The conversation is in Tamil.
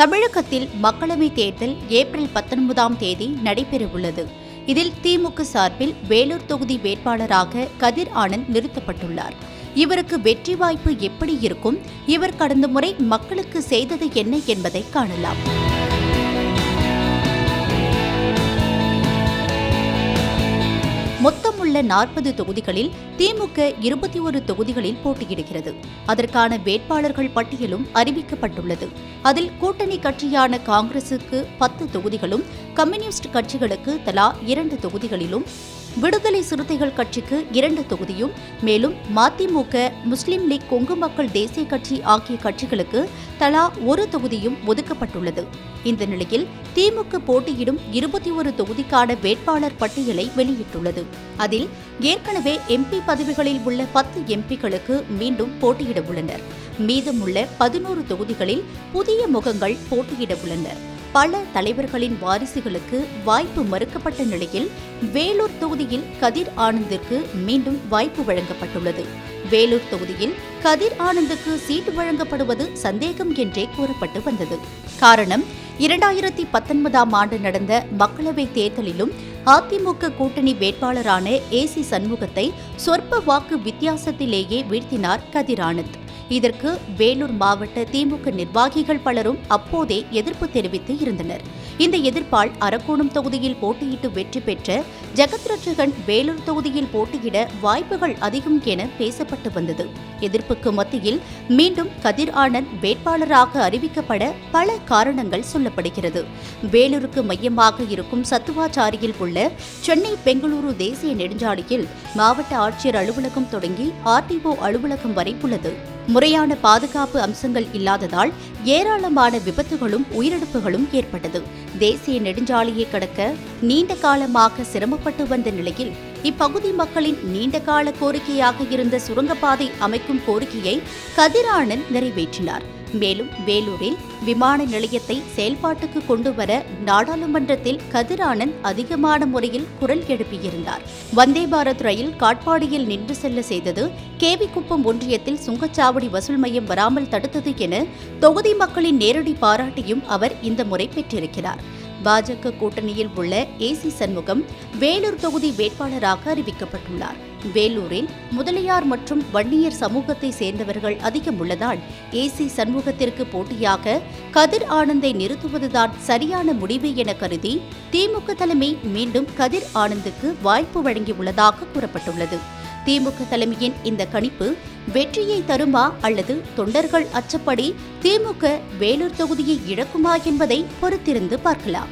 தமிழகத்தில் மக்களவைத் தேர்தல் ஏப்ரல் 19ஆம் தேதி நடைபெறவுள்ளது. இதில் திமுக சார்பில் வேலூர் தொகுதி வேட்பாளராக கதிர் ஆனந்த் நிறுத்தப்பட்டுள்ளார். இவருக்கு வெற்றி வாய்ப்பு எப்படி இருக்கும், இவர் கடந்த முறை மக்களுக்கு செய்தது என்ன என்பதை காணலாம். மொத்தமுள்ள 40 தொகுதிகளில் திமுக 21 தொகுதிகளில் போட்டியிடுகிறது. அதற்கான வேட்பாளர்கள் பட்டியலும் அறிவிக்கப்பட்டுள்ளது. அதில் கூட்டணி கட்சியான காங்கிரசுக்கு 10 தொகுதிகளும், கம்யூனிஸ்ட் கட்சிகளுக்கு தலா 2 தொகுதிகளிலும், விடுதலை சிறுத்தைகள் கட்சிக்கு 2 தொகுதியும், மேலும் மதிமுக, முஸ்லிம் லீக், கொங்கு மக்கள் தேசிய கட்சி ஆகிய கட்சிகளுக்கு தலா 1 தொகுதியும் ஒதுக்கப்பட்டுள்ளது. இந்த நிலையில் திமுக போட்டியிடும் 21 தொகுதிக்கான வேட்பாளர் பட்டியலை வெளியிட்டுள்ளது. அதில் ஏற்கனவே எம்பி பதவிகளில் உள்ள 10 எம்பிக்களுக்கு மீண்டும் போட்டியிட உள்ளனர். மீதமுள்ள 11 தொகுதிகளில் புதிய முகங்கள் போட்டியிட உள்ளனர். பல தலைவர்களின் வாரிசுகளுக்கு வாய்ப்பு மறுக்கப்பட்ட நிலையில் வேலூர் தொகுதியில் கதிர் ஆனந்திற்கு மீண்டும் வாய்ப்பு வழங்கப்பட்டுள்ளது. வேலூர் தொகுதியில் கதிர் ஆனந்துக்கு சீட்டு வழங்கப்படுவது சந்தேகம் என்றே கூறப்பட்டு வந்தது. காரணம், 2019ஆம் ஆண்டு நடந்த மக்களவைத் தேர்தலிலும் அதிமுக கூட்டணி வேட்பாளரான ஏசி சண்முகத்தை சொற்ப வாக்கு வித்தியாசத்திலேயே வீழ்த்தினார் கதிர் ஆனந்த். இதற்கு வேலூர் மாவட்ட திமுக நிர்வாகிகள் பலரும் அப்போதே எதிர்ப்பு தெரிவித்து இருந்தனர். இந்த எதிர்ப்பால் அரக்கோணம் தொகுதியில் போட்டியிட்டு வெற்றி பெற்ற ஜெகத்ரட்சகன் வேலூர் தொகுதியில் போட்டியிட வாய்ப்புகள் அதிகம் என பேசப்பட்டு வந்தது. எதிர்ப்புக்கு மத்தியில் மீண்டும் கதிர் ஆனந்த் வேட்பாளராக அறிவிக்கப்பட பல காரணங்கள் சொல்லப்படுகிறது. வேலூருக்கு மையமாக இருக்கும் சத்துவாச்சாரியில் உள்ள சென்னை பெங்களூரு தேசிய நெடுஞ்சாலையில் மாவட்ட ஆட்சியர் அலுவலகம் தொடங்கி ஆர்டிஓ அலுவலகம் வரை உள்ளது. முறையான பாதுகாப்பு அம்சங்கள் இல்லாததால் ஏராளமான விபத்துகளும் உயிரிழப்புகளும் ஏற்பட்டது. தேசிய நெடுஞ்சாலையை கடக்க நீண்ட காலமாக சிரமப்பட்டு வந்த நிலையில் இப்பகுதி மக்களின் நீண்டகால கோரிக்கையாக இருந்த சுரங்கப்பாதை அமைக்கும் கோரிக்கையை கதிர் ஆனந்த் நிறைவேற்றினார். மேலும் வேலூரில் விமான நிலையத்தை செயல்பாட்டுக்கு கொண்டுவர நாடாளுமன்றத்தில் கதிர் ஆனந்த் அதிகமான முறையில் குரல் எழுப்பியிருந்தார். வந்தே பாரத் ரயில் காட்பாடியில் நின்று செல்ல செய்தது, கேவிக்குப்பம் ஒன்றியத்தில் சுங்கச்சாவடி வசூல் மையம் வராமல் தடுத்தது என தொகுதி மக்களின் நேரடி பாராட்டையும் அவர் இந்த முறை பெற்றிருக்கிறார். பாஜக கூட்டணியில் உள்ள ஏசி சண்முகம் வேலூர் தொகுதி வேட்பாளராக அறிவிக்கப்பட்டுள்ளார். வேலூரில் முதலியார் மற்றும் வன்னியர் சமூகத்தை சேர்ந்தவர்கள் அதிகம் உள்ளதால் ஏசி சண்முகத்திற்கு போட்டியாக கதிர் ஆனந்தை நிறுத்துவதுதான் சரியான முடிவு என கருதி திமுக தலைமை மீண்டும் கதிர் ஆனந்துக்கு வாய்ப்பு வழங்கியுள்ளதாக கூறப்பட்டுள்ளது. திமுக தலைமையின் இந்த கணிப்பு வெற்றியை தருமா அல்லது தொண்டர்கள் அச்சப்படி திமுக வேலூர் தொகுதியை இழக்குமா என்பதை பொறுத்திருந்து பார்க்கலாம்.